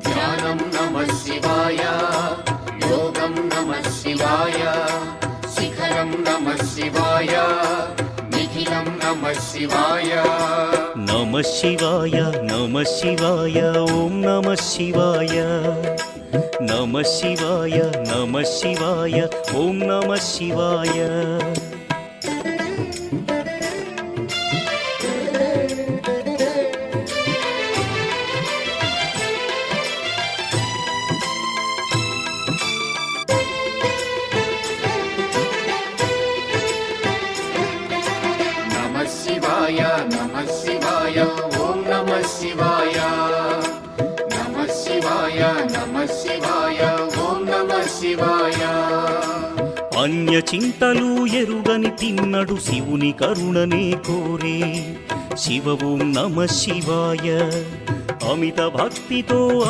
ధ్యానం నమః శివాయ, యోగం నమః శివాయ, శిఖరం నమః శివాయ, నిఖిలం నమః శివాయ. నమః శివాయ నమః శివాయ ఓం నమః శివాయ. నమః శివాయ నమః శివాయ ఓం నమః శివాయ. నమః శివాయ నమః శివాయ ఓం నమః శివాయ. నమః శివాయ నమః శివాయ ఓం నమః శివాయ. అన్య చింతలు ఎరుగని తిన్నడు శివుని కరుణనే కోరే. శివ ఓం నమః శివాయ. అమిత భక్తితో